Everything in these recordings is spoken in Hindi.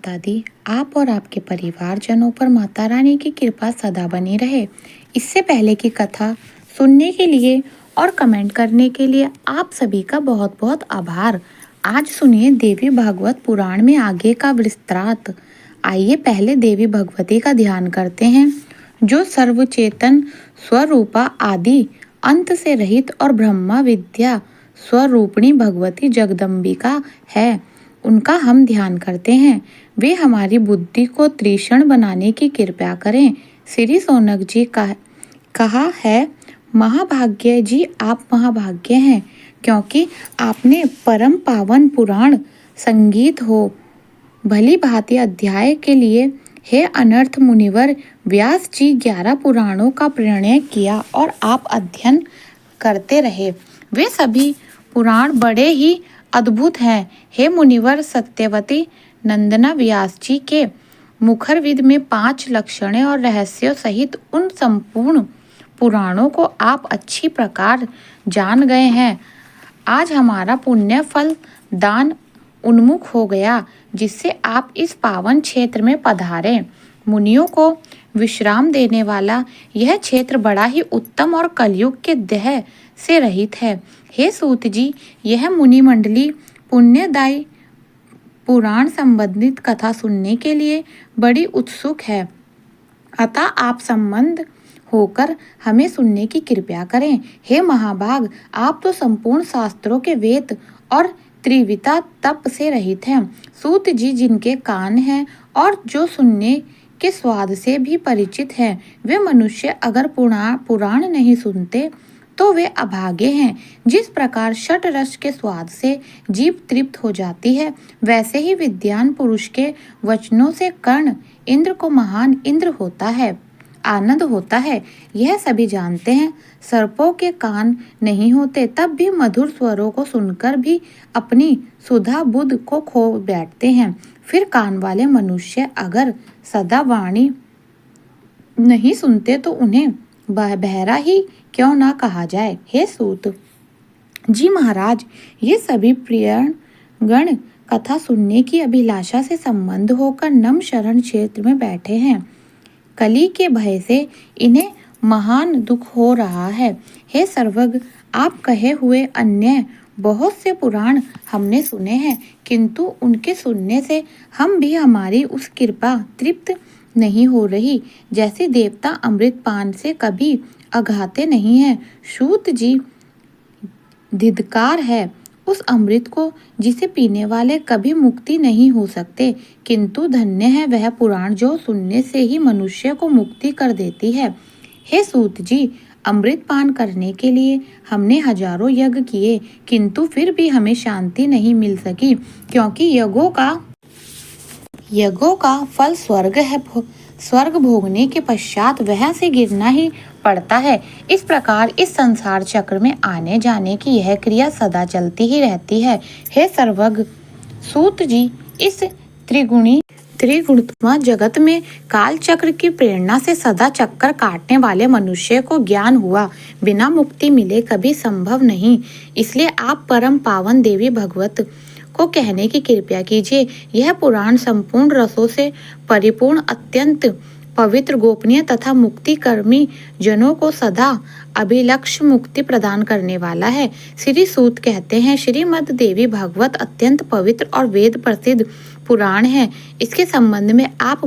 देवता दी आप और आपके परिवारजनों पर माता रानी की कृपा सदा बनी रहे। इससे पहले की कथा सुनने के लिए और कमेंट करने के लिए आप सभी का बहुत बहुत आभार। आज सुनिए देवी भागवत पुराण में आगे का विस्तार। आइए पहले देवी भगवती का ध्यान करते हैं, जो सर्वचेतन स्वरूपा आदि अंत से रहित और ब्रह्मा विद्या स्वरूपिणी भगवती जगदम्बिका है। उनका हम ध्यान करते हैं। वे हमारी बुद्धि को तीक्ष्ण बनाने की कृपा करें। श्री सोनक जी का कहा है, महाभाग्य जी आप महाभाग्य हैं, क्योंकि आपने परम पावन पुराण संगीत हो भली भांति अध्याय के लिए। हे अनर्थ मुनिवर, व्यास जी 11 पुराणों का प्रणय किया और आप अध्ययन करते रहे। वे सभी पुराण बड़े ही अद्भुत हैं। हे मुनिवर, सत्यवती नंदना व्यास जी के मुखरविद में 5 लक्षणें और रहस्यों सहित उन संपूर्ण पुराणों को आप अच्छी प्रकार जान गए हैं। आज हमारा पुण्य फल दान उन्मुख हो गया, जिससे आप इस पावन क्षेत्र में पधारे। मुनियों को विश्राम देने वाला यह क्षेत्र बड़ा ही उत्तम और कलयुग के देह से रहित है। हे सूत जी, यह मुनि मंडली पुण्यदायी पुराण संबंधित कथा सुनने के लिए बड़ी उत्सुक है, अतः आप संबंध होकर हमें सुनने की कृपा करें। हे महाभाग, आप तो संपूर्ण शास्त्रों के वेद और त्रिविता तप से रहित हैं। सूत जी, जिनके कान हैं और जो सुनने के स्वाद से भी परिचित हैं, वे मनुष्य अगर पुराण नहीं सुनते तो वे अभागे हैं। जिस प्रकार षट रस के स्वाद से जीभ तृप्त हो जाती है, वैसे ही विद्वान पुरुष के वचनों से कर्ण इंद्र को महान इंद्र होता है, आनंद होता है। यह सभी जानते हैं। सर्पों के कान नहीं होते, तब भी मधुर स्वरों को सुनकर भी अपनी सुधा बुद्ध को खो बैठते हैं। फिर कान वाले मनुष्य अगर सदा वाणी नहीं सुनते तो उन्हें बहरा ही क्यों ना कहा जाए। हे सूत जी महाराज, ये सभी प्रियण गण कथा सुनने की अभिलाषा से संबंध होकर नम शरण क्षेत्र में बैठे हैं। कली के भय से इन्हें महान दुख हो रहा है। हे सर्वज्ञ, आप कहे हुए अन्य बहुत से पुराण हमने सुने हैं, किंतु उनके सुनने से हम भी हमारी उस कृपा तृप्त नहीं हो रही, जैसे देवता अमृत पान से कभी अघाते नहीं हैं। सूत जी, धिक्कार है उस अमृत को जिसे पीने वाले कभी मुक्ति नहीं हो सकते, किंतु धन्य है वह पुराण जो सुनने से ही मनुष्य को मुक्ति कर देती है। हे सूत जी, अमृत पान करने के लिए हमने हजारों यज्ञ किए, किंतु फिर भी हमें शांति नहीं मिल सकी, क्योंकि यज्ञों का फल स्वर्ग है। स्वर्ग भोगने के पश्चात वह से गिरना ही पड़ता है। इस प्रकार इस संसार चक्र में आने जाने की यह क्रिया सदा चलती ही रहती है। हे सर्वज्ञ सूत जी, इस त्रिगुणात्मक जगत में काल चक्र की प्रेरणा से सदा चक्कर काटने वाले मनुष्य को ज्ञान हुआ बिना मुक्ति मिले कभी संभव नहीं। इसलिए आप परम पावन देवी भगवत को कहने की कृपा कीजिए। यह पुराण संपूर्ण रसों से परिपूर्ण, अत्यंत पवित्र, गोपनीय तथा मुक्ति कर्मी जनों को सदा अभिलक्ष मुक्ति प्रदान करने वाला है। श्री सूत कहते हैं, श्रीमद् देवी भागवत अत्यंत पवित्र और वेद प्रसिद्ध पुराण है। इसके संबंध में आप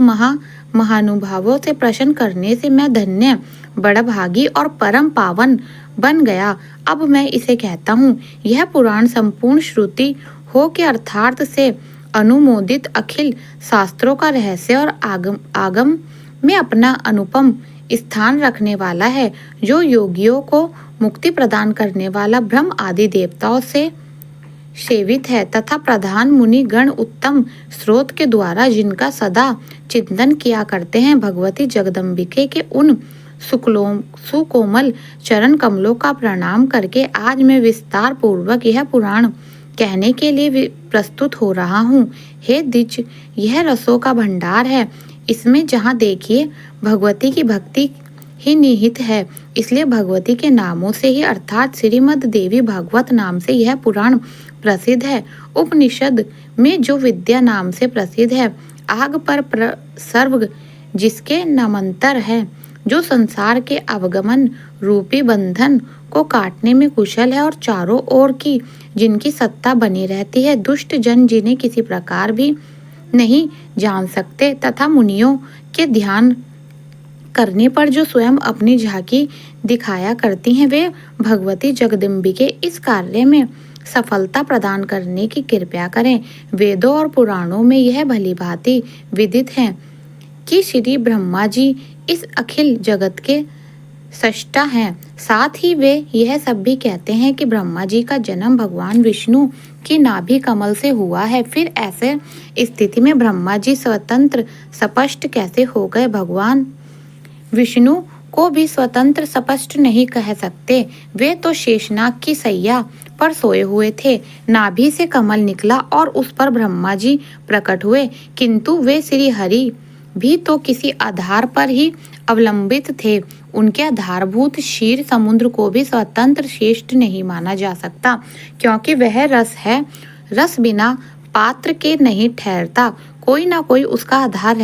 महानुभावों से प्रश्न करने से मैं धन्य, बड़भागी और परम पावन बन गया। अब मैं इसे कहता हूँ। यह पुराण संपूर्ण श्रुति हो के अर्थार्थ से अनुमोदित अखिल शास्त्रों का रहस्य और आगम में अपना अनुपम स्थान रखने वाला है, जो योगियों को मुक्ति प्रदान करने वाला ब्रह्म आदि देवताओं से सेवित है, तथा प्रधान मुनि गण उत्तम स्रोत के द्वारा जिनका सदा चिंतन किया करते हैं। भगवती जगदम्बिके के उन सुकोमल चरण कमलों का प्रणाम करके आज मैं विस्तार पूर्वक यह पुराण कहने के लिए प्रस्तुत हो रहा हूँ। हे द्विज, यह रसों का भंडार है। इसमें जहाँ देखिए भगवती की भक्ति ही निहित है। इसलिए भगवती के नामों से ही अर्थात श्रीमद् देवी भागवत नाम से यह पुराण प्रसिद्ध है। उपनिषद में जो विद्या नाम से प्रसिद्ध है, आग पर सर्व जिसके नामांतर है, जो संसार के अवगमन रूपी बंधन को काटने में कुशल है और चारों ओर की जिनकी सत्ता बनी रहती है, दुष्ट जन जिन्हें किसी प्रकार भी नहीं जान सकते तथा मुनियों के ध्यान करने पर जो स्वयं अपनी झांकी दिखाया करती हैं, वे भगवती जगदम्बिके इस कार्य में सफलता प्रदान करने की कृपा करें। वेदों और पुराणों में यह भली भांति विदित है कि श्री ब्रह्मा जी इस अखिल जगत के सृष्टा हैं। साथ ही वे यह सब भी कहते हैं कि ब्रह्मा जी का जन्म भगवान विष्णु की नाभि कमल से हुआ है। फिर ऐसे स्थिति में ब्रह्मा जी स्वतंत्र स्पष्ट कैसे हो गए? भगवान विष्णु को भी स्वतंत्र स्पष्ट नहीं कह सकते। वे तो शेषनाग की सैया पर सोए हुए थे। नाभि से कमल निकला और उस पर ब्रह्मा जी प्रकट हुए, किंतु वे श्री हरि भी तो किसी आधार पर ही अवलंबित थे। उनके आधारभूत क्षीर समुद्र को भी स्वतंत्र श्रेष्ठ नहीं माना जा सकता, क्योंकि वह रस है। रस बिना पात्र के नहीं ठहरता, कोई ना कोई उसका आधार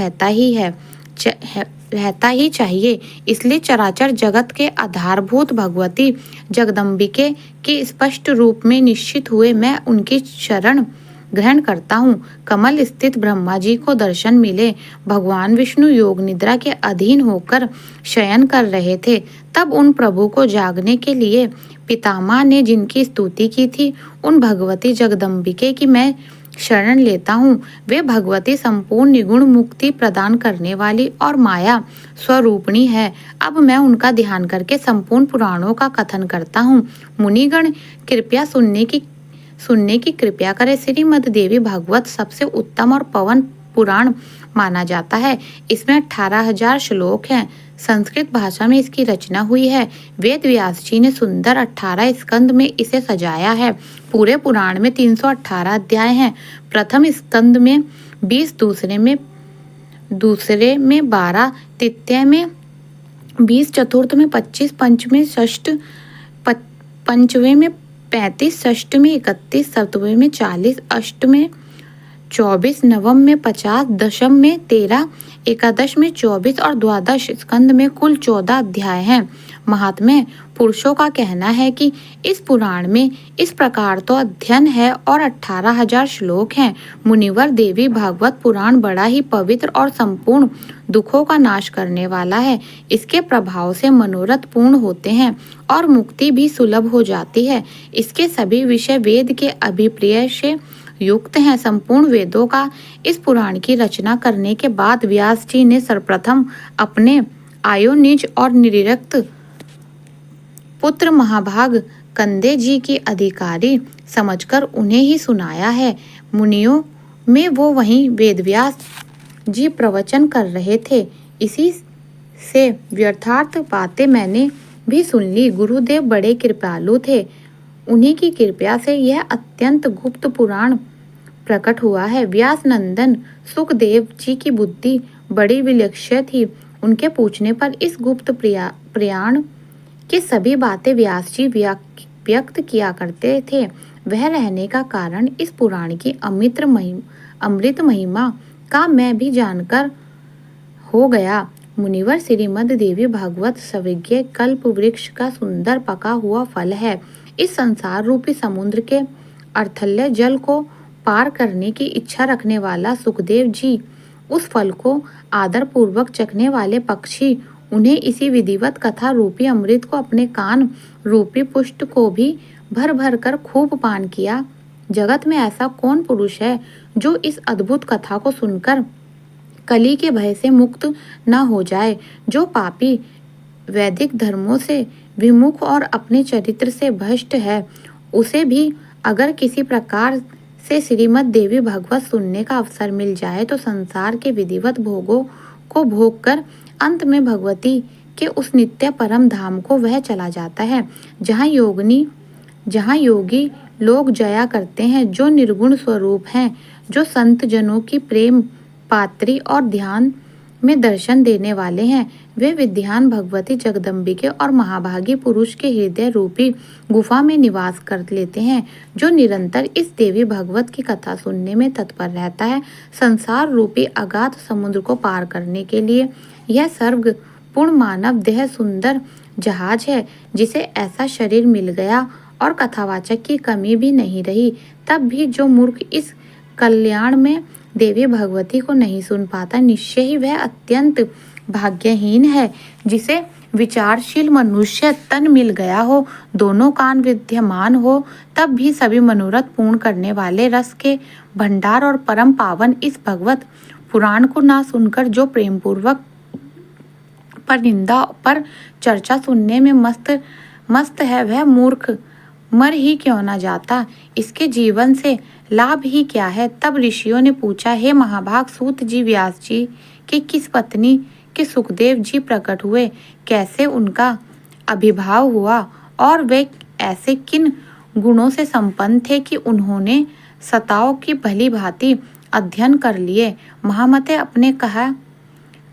रहता ही चाहिए। इसलिए चराचर जगत के आधारभूत भगवती जगदम्बिके के स्पष्ट रूप में निश्चित हुए मैं उनकी शरण ग्रहण करता हूँ। कमल स्थित ब्रह्मा जी को दर्शन मिले। भगवान विष्णु योग निद्रा के अधीन होकर शयन कर रहे थे। तब उन प्रभु को जागने के लिए पितामह ने जिनकी स्तुति की थी, उन भगवती जगदम्बिके की मैं शरण लेता हूँ। वे भगवती संपूर्ण निगुण मुक्ति प्रदान करने वाली और माया स्वरूपिणी है। अब मैं उनका ध्यान करके संपूर्ण पुराणों का कथन करता हूँ। मुनिगण कृपया सुनने की कृपया करें। श्रीमद् देवी भागवत सबसे उत्तम और पवन पुराण माना जाता है। इसमें 18,000 श्लोक हैं। संस्कृत भाषा में इसकी रचना हुई है। वेद व्यास जी ने सुंदर 18 स्कंद में इसे सजाया है। पूरे पुराण में 318 अध्याय हैं। प्रथम स्कंद में 20, दूसरे में 12, तृतीय में 20, चतुर्थ में 25, पंचमें षष्ठ, पंचवें में 35, षष्ठ में 31, सप्तवें में 40, अष्ट में 24, नवम में 50, दशम में 13, एकादश में 24 और द्वादश स्कंद में कुल 14 अध्याय हैं। महात्म्य पुरुषों का कहना है कि इस पुराण में इस प्रकार तो अध्ययन है और 18,000 श्लोक हैं। मुनिवर देवी भागवत पुराण बड़ा ही पवित्र और संपूर्ण दुखों का नाश करने वाला है। इसके प्रभाव से मनोरथ पूर्ण होते हैं और मुक्ति भी सुलभ हो जाती है। इसके सभी विषय वेद के अभिप्राय से युक्त हैं। संपूर्ण वेदों का इस पुराण की रचना करने के बाद व्यास जी ने सर्वप्रथम अपने आयोनिज और निरक्त पुत्र महाभाग कंदे जी की अधिकारी समझकर उन्हें ही सुनाया है। मुनियों में वो वहीं वेदव्यास जी प्रवचन कर रहे थे। इसी से व्यर्थार्थ बातें मैंने भी सुन ली। गुरुदेव बड़े कृपालु थे। उन्हीं की कृपा से यह अत्यंत गुप्त पुराण प्रकट हुआ है। व्यास नंदन सुखदेव जी की बुद्धि बड़ी विलक्षण थी। उनके पूछने पर इस गुप्त प्रयाण की सभी बातें व्यास जी व्यक्त किया करते थे। वह रहने का कारण इस पुराण की अमृत महिमा का मैं भी जानकर हो गया। मुनिवर श्रीमद् देवी भागवत सविज्ञ कल्प वृक्ष का सुंदर पका हुआ फल है। इस संसार रूपी समुद्र के अथल्य जल को पार करने की इच्छा रखने वाला सुखदेव जी उस फल को आदर पूर्वक चखने वाले पक्षी उन्हें इसी विधिवत कथा रूपी अमृत को अपने कान रूपी पुष्ट को भी भर भर कर खूब पान किया। जगत में ऐसा कौन पुरुष है जो इस अद्भुत कथा को सुनकर कली के भय से मुक्त न हो जाए। जो पापी वैदिक धर्मों से विमुख और अपने चरित्र से भ्रष्ट है, उसे भी अगर किसी प्रकार से श्रीमद् देवी भागवत सुनने का अवसर मिल जाए तो संसार के विधिवत भोगों को भोग कर अंत में भगवती के उस नित्य परम धाम को वह चला जाता है, जहाँ योगी लोग जया करते हैं, जो निर्गुण स्वरूप हैं, जो संत जनों की प्रेम पात्री और ध्यान में दर्शन देने वाले हैं, वे विद्यान भगवती जगदम्बिके और महाभागी पुरुष के हृदय रूपी गुफा में निवास कर लेते हैं, जो निरंतर इस देवी भगवत की कथा सुनने में तत्पर रहता है। संसार रूपी अगाध समुद्र को पार करने के लिए यह सर्ग पूर्ण मानव देह सुंदर जहाज है, जिसे ऐसा शरीर मिल गया और कथावाचक की कमी भी नहीं रही। तब भी जो मूर्ख इस कल्याण में देवी भगवती को नहीं सुन पाता, निश्चय ही वह अत्यंत भाग्यहीन है, जिसे विचारशील मनुष्य तन मिल गया हो, दोनों कान विद्यमान हो, तब भी सभी मनोरथ पूर्ण करने वाले रस के भंडार और परम पावन इस भगवत पुराण को ना सुनकर जो प्रेम पूर्वक पर निंदा पर चर्चा सुनने में मस्त है, वह मूर्ख मर ही क्यों ना जाता। इसके जीवन से लाभ ही क्या है। तब ऋषियों ने पूछा, हे महाभाग सूत जी, व्यास जी की किस पत्नी के सुखदेव जी प्रकट हुए, कैसे उनका अभिभाव हुआ और वे ऐसे किन गुणों से संपन्न थे कि उन्होंने सताओं की भली भांति अध्ययन कर लिए। महामते अपने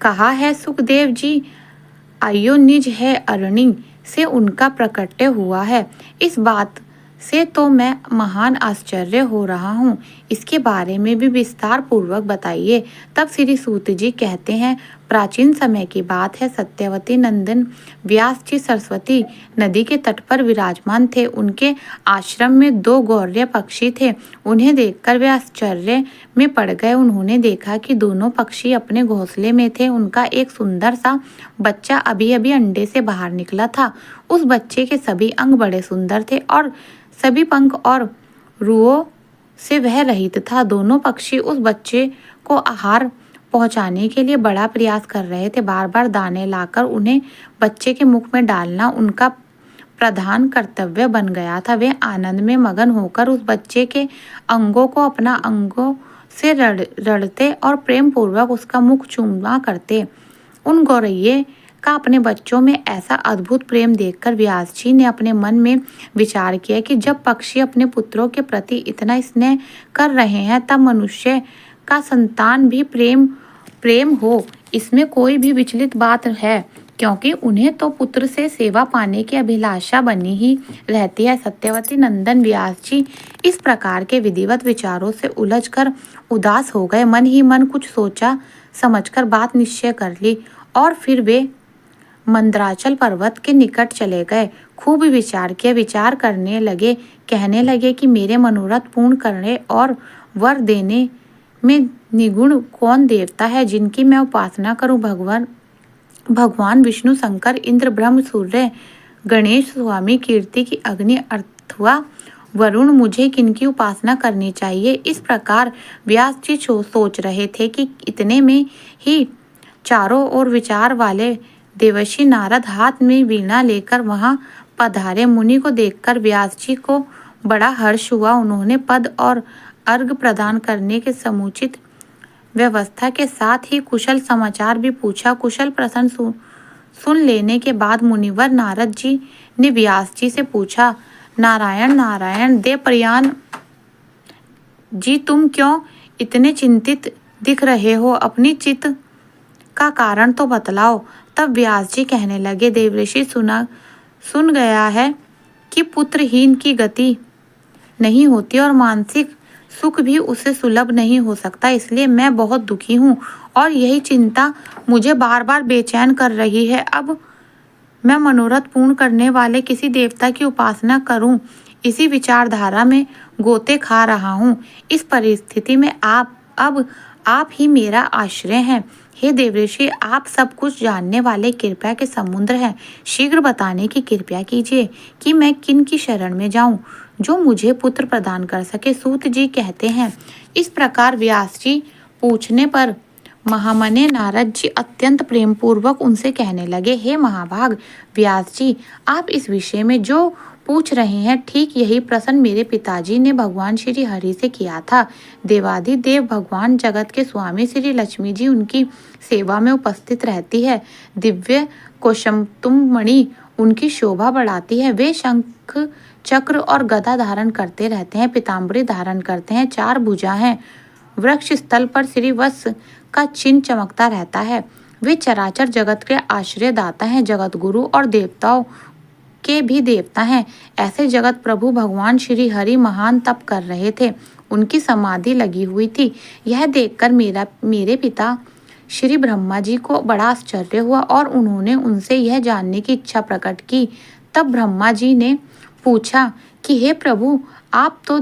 कहा है, सुखदेव जी आयो निज है अरणी से उनका प्रकट्य हुआ है। इस बात से तो मैं महान आश्चर्य हो रहा हूँ, इसके बारे में भी विस्तार पूर्वक बताइए। तब श्री सूत जी कहते हैं, प्राचीन समय की बात है, सत्यवती नंदन व्यास जी सरस्वती नदी के तट पर विराजमान थे। उनके आश्रम में 2 गौर्य पक्षी थे। उन्हें देखकर वे आश्चर्य में पड़ गए। उन्होंने देखा कि दोनों पक्षी अपने घोंसले में थे। उनका एक सुंदर सा बच्चा अभी अभी अंडे से बाहर निकला था। उस बच्चे के सभी अंग बड़े सुंदर थे और सभी पंख और रुओं से वह रहित था। दोनों पक्षी उस बच्चे को आहार पहुंचाने के लिए बड़ा प्रयास कर रहे थे। बार बार दाने लाकर उन्हें बच्चे के मुख में डालना उनका प्रधान कर्तव्य बन गया था। वे आनंद में मगन होकर उस बच्चे के अंगों को अपना अंगों से रड़ते और प्रेम पूर्वक उसका मुख चूमा करते। उन गौरैये का अपने बच्चों में ऐसा अद्भुत प्रेम देखकर व्यास जी ने अपने मन में विचार किया कि जब पक्षी अपने पुत्रों के प्रति इतना स्नेह कर रहे हैं, तब मनुष्य का संतान भी प्रेम हो, इसमें कोई भी विचलित बात है, क्योंकि उन्हें तो पुत्र से सेवा पाने की अभिलाषा बनी ही रहती है। सत्यवती नंदन व्यास जी इस प्रकार के विधिवत विचारों से उलझकर उदास हो गए। मन ही मन कुछ सोचा समझकर बात निश्चय कर ली और फिर वे मंदराचल पर्वत के निकट चले गए। खूब विचार किया, विचार करने लगे, कहने लगे कि मेरे मनोरथ पूर्ण करने और वर देने में निगुण कौन देवता है, जिनकी मैं उपासना करूं। भगवान विष्णु, शंकर, इंद्र, ब्रह्म, सूर्य, गणेश, स्वामी कीर्ति की अग्नि अथवा वरुण, मुझे किनकी उपासना करनी चाहिए। इस प्रकार व्यास जी सोच रहे थे कि इतने में ही चारों ओर विचार वाले देवर्षि नारद हाथ में वीणा लेकर वहां पधारे। मुनि को देखकर व्यास जी को बड़ा हर्ष हुआ। उन्होंने पद और अर्घ प्रदान करने के समुचित व्यवस्था के साथ ही कुशल समाचार भी पूछा। कुशल प्रश्न सुन लेने के बाद मुनिवर नारद जी ने व्यास जी से पूछा, नारायण नारायण, देवप्रियान जी, तुम क्यों इतने चिंतित दिख रहे हो? अपनी चित्त का कारण तो बतलाओ। तब व्यास जी कहने लगे, देवर्षि सुन गया है कि पुत्रहीन की गति नहीं होती और मानसिक सुख भी उससे सुलभ नहीं हो सकता, इसलिए मैं बहुत दुखी हूँ और यही चिंता मुझे बार बार बेचैन कर रही है। अब मैं मनोरथ पूर्ण करने वाले किसी देवता की उपासना करूं, इसी विचारधारा में गोते खा रहा हूं। इस परिस्थिति में आप ही मेरा आश्रय हैं। हे देवर्षि, आप सब कुछ जानने वाले कृपा के समुद्र हैं। शीघ्र बताने की कृपया कीजिए कि मैं किन की शरण में जाऊं, जो मुझे पुत्र प्रदान कर सके। सूत जी कहते हैं, इस प्रकार व्यास जी पूछने पर महामने नारद जी अत्यंत प्रेम पूर्वक उनसे कहने लगे, हे महाभाग व्यास जी, आप इस विषय में जो पूछ रहे हैं, ठीक यही प्रश्न मेरे पिताजी ने भगवान श्री हरि से किया था। देवाधिदेव भगवान जगत के स्वामी श्री लक्ष्मी जी उनकी सेवा में उपस्थित रहती है। दिव्य कोशमतुम मणि उनकी शोभा बढ़ाती है। वे शंख चक्र और गदा धारण करते रहते हैं, पीताम्बरी धारण करते हैं, 4 भुजा हैं। वृक्ष स्थल पर श्री वत्स का चिन्ह चमकता रहता है। वे चराचर जगत के आश्रय दाता हैं, जगत गुरु और देवताओं के भी देवता हैं। ऐसे जगत प्रभु भगवान श्री हरि महान तप कर रहे थे। उनकी समाधि लगी हुई थी। यह देखकर मेरे पिता श्री ब्रह्मा जी को बड़ा आश्चर्य हुआ और उन्होंने उनसे यह जानने की इच्छा प्रकट की। तब ब्रह्मा जी ने पूछा कि हे प्रभु, आप तो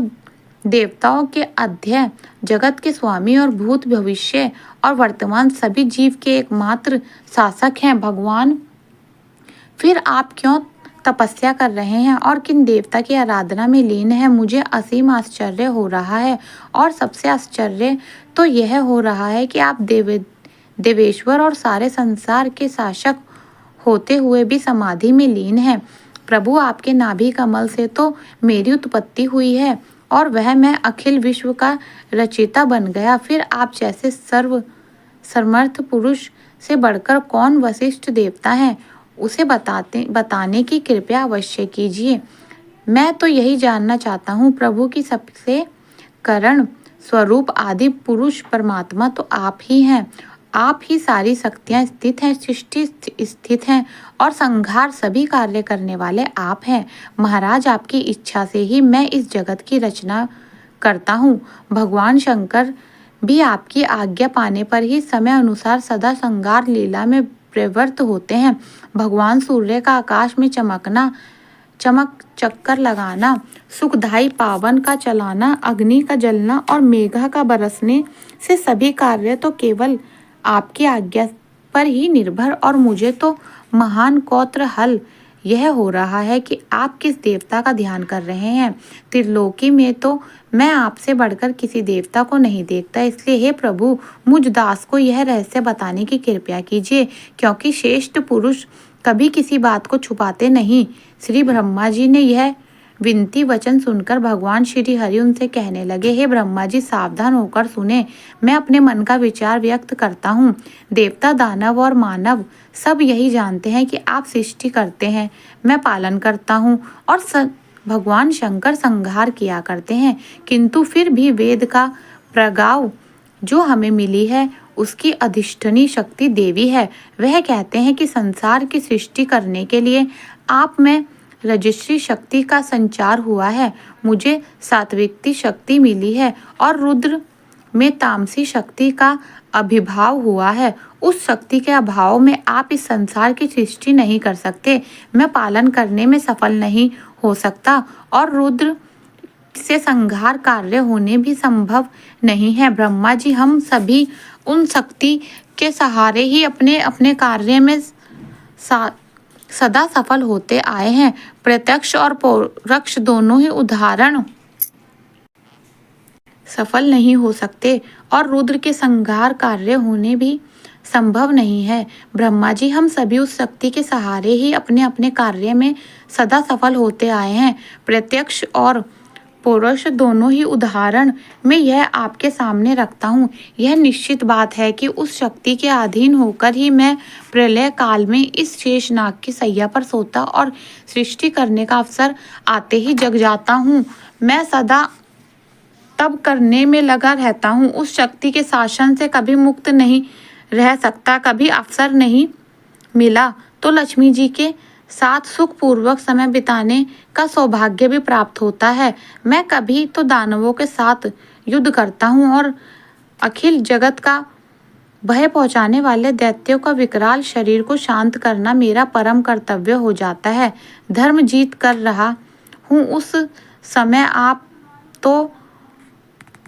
देवताओं के अध्यय, जगत के स्वामी और भूत भविष्य और वर्तमान सभी जीव के एकमात्र शासक हैं। भगवान, फिर आप क्यों तपस्या कर रहे हैं और किन देवता की आराधना में लीन है? मुझे असीम आश्चर्य हो रहा है और सबसे आश्चर्य तो यह हो रहा है कि आप देवेश्वर और सारे संसार के शासक होते हुए भी समाधि में लीन हैं। प्रभु, आपके नाभि कमल से तो मेरी उत्पत्ति हुई है और वह मैं अखिल विश्व का रचयिता बन गया। फिर आप जैसे समर्थ पुरुष से बढ़कर कौन वशिष्ठ देवता है, उसे बताने की कृपया अवश्य कीजिए। मैं तो यही जानना चाहता हूँ प्रभु की सबसे कारण स्वरूप आदि पुरुष परमात्मा तो आप ही हैं। आप ही सारी शक्तियाँ स्थित हैं, सृष्टि स्थित हैं और संहार सभी कार्य करने वाले आप हैं। महाराज, आपकी इच्छा से ही मैं इस जगत की रचना करता हूँ। भगवान शंकर भी आपकी आज्ञा पाने पर ही समय अनुसार सदा संहार लीला में प्रवृत्त होते हैं। भगवान सूर्य का आकाश में चमक चक्कर लगाना, सुखदायी पावन का चलाना, अग्नि का जलना और मेघा का बरसने से सभी कार्य तो केवल आपकी आज्ञा पर ही निर्भर। और मुझे तो महान कौतूहल यह हो रहा है कि आप किस देवता का ध्यान कर रहे हैं। त्रिलोकी में तो मैं आपसे बढ़कर किसी देवता को नहीं देखता। इसलिए हे प्रभु, मुझ दास को यह रहस्य बताने की कृपया कीजिए, क्योंकि श्रेष्ठ पुरुष कभी किसी बात को छुपाते नहीं। श्री ब्रह्मा जी ने यह विनती वचन सुनकर भगवान श्री हरि उनसे कहने लगे, हे ब्रह्मा जी, सावधान होकर सुने। मैं अपने मन का विचार व्यक्त करता हूँ। देवता, दानव और मानव सब यही जानते हैं कि आप सृष्टि करते हैं, मैं पालन करता हूँ और भगवान शंकर संहार किया करते हैं। किंतु फिर भी वेद का प्रगाव जो हमें मिली है उसकी अधिष्ठनी शक्ति देवी है। वह कहते हैं कि संसार की सृष्टि करने के लिए आप में रजस्वी शक्ति का संचार हुआ है, मुझे सात्विक शक्ति मिली है और रुद्र में तामसी शक्ति का अभिभाव हुआ है। उस शक्ति के अभाव में आप इस संसार की सृष्टि नहीं कर सकते, मैं पालन करने में सफल नहीं हो सकता और रुद्र से संहार कार्य होने भी संभव नहीं है। ब्रह्मा जी, हम सभी उन शक्ति के सहारे ही अपने अपने कार्य में सदा सफल होते आए हैं। प्रत्यक्ष और परोक्ष दोनों ही उदाहरण सफल नहीं हो सकते और रुद्र के संहार कार्य होने भी संभव नहीं है। ब्रह्मा जी, हम सभी उस शक्ति के सहारे ही अपने अपने कार्य में सदा सफल होते आए हैं। प्रत्यक्ष और परोक्ष दोनों ही उदाहरण मैं यह आपके सामने रखता हूँ। यह निश्चित बात है कि उस शक्ति के अधीन होकर ही मैं प्रलय काल में इस शेषनाग की सैया पर सोता और सृष्टि करने का अवसर आते ही जग जाता हूँ। मैं सदा तब करने में लगा रहता हूँ। उस शक्ति के शासन से कभी मुक्त नहीं रह सकता। कभी अवसर नहीं मिला तो लक्ष्मी जी के साथ सुखपूर्वक समय बिताने का सौभाग्य भी प्राप्त होता है। मैं कभी तो दानवों के साथ युद्ध करता हूँ और अखिल जगत का भय पहुँचाने वाले दैत्यों का विकराल शरीर को शांत करना मेरा परम कर्तव्य हो जाता है। धर्म जीत कर रहा हूँ। उस समय आप तो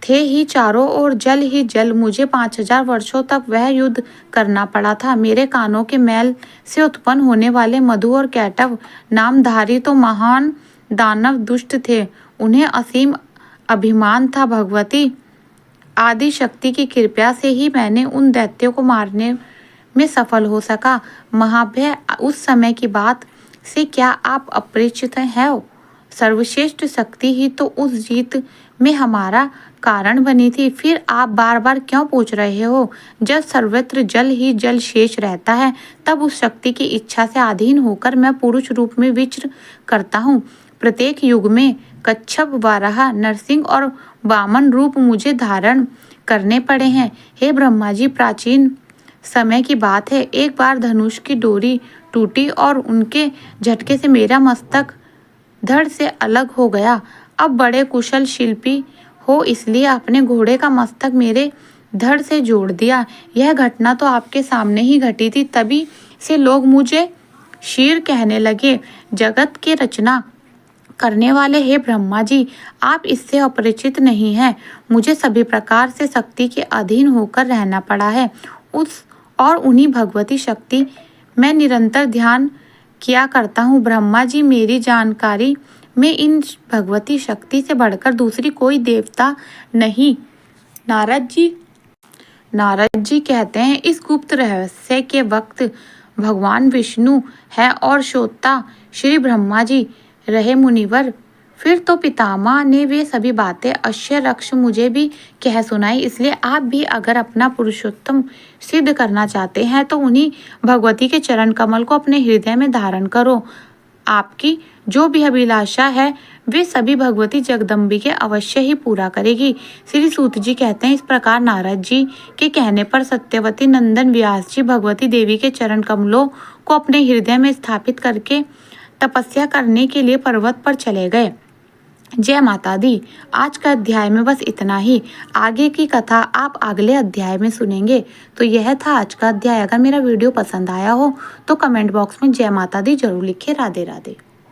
थे ही चारों ओर जल ही जल। मुझे 5000 वर्षों तक वह युद्ध करना पड़ा था। मेरे कानों के मैल से उत्पन्न होने वाले मधु और कैटव नामधारी तो महान दानव दुष्ट थे। उन्हें असीम अभिमान था। भगवती आदि शक्ति की कृपा से ही मैंने उन दैत्यों को मारने में सफल हो सका। महाभय, उस समय की बात से क्या आप अपरिचित हैं? सर्वश्रेष्ठ शक्ति ही तो उस जीत में हमारा कारण बनी थी। फिर आप बार बार क्यों पूछ रहे हो? जब सर्वत्र जल ही जल शेष रहता है तब उस शक्ति की इच्छा से अधीन होकर मैं पुरुष रूप में विचर करता हूँ। प्रत्येक युग में कच्छप, वाराह, नरसिंह और वामन रूप मुझे धारण करने पड़े हैं। हे ब्रह्मा जी, प्राचीन समय की बात है, एक बार धनुष की डोरी टूटी और उनके झटके से मेरा मस्तक धड़ से अलग हो गया। अब बड़े कुशल शिल्पी हो, इसलिए अपने घोड़े का मस्तक मेरे धड़ से जोड़ दिया। यह घटना तो आपके सामने ही घटी थी, तभी से लोग मुझे शीर कहने लगे। जगत के रचना करने वाले हे ब्रह्मा जी, आप इससे अपरिचित नहीं हैं। मुझे सभी प्रकार से शक्ति के अधीन होकर रहना पड़ा है। उन्हीं भगवती शक्ति मैं निरंतर ध्यान किया करता हूँ। ब्रह्मा जी, मेरी जानकारी में इन भगवती शक्ति से बढ़कर दूसरी कोई देवता नहीं। नारद जी कहते हैं, इस गुप्त रहस्य के वक्त भगवान विष्णु है और श्रोता श्री ब्रह्मा जी रहे मुनिवर। फिर तो पितामह ने वे सभी बातें अश्य रक्ष मुझे भी कह सुनाई। इसलिए आप भी अगर अपना पुरुषोत्तम सिद्ध करना चाहते हैं तो उन्हीं भगवती के चरण कमल को अपने हृदय में धारण करो। आपकी जो भी अभिलाषा है वे सभी भगवती जगदम्बिके अवश्य ही पूरा करेगी। श्री सूत जी कहते हैं, इस प्रकार नारद जी के कहने पर सत्यवती नंदन व्यास जी भगवती देवी के चरण कमलों को अपने हृदय में स्थापित करके तपस्या करने के लिए पर्वत पर चले गए। जय माता दी। आज का अध्याय में बस इतना ही। आगे की कथा आप अगले अध्याय में सुनेंगे। तो यह था आज का अध्याय। अगर मेरा वीडियो पसंद आया हो तो कमेंट बॉक्स में जय माता दी जरूर लिखें। राधे राधे।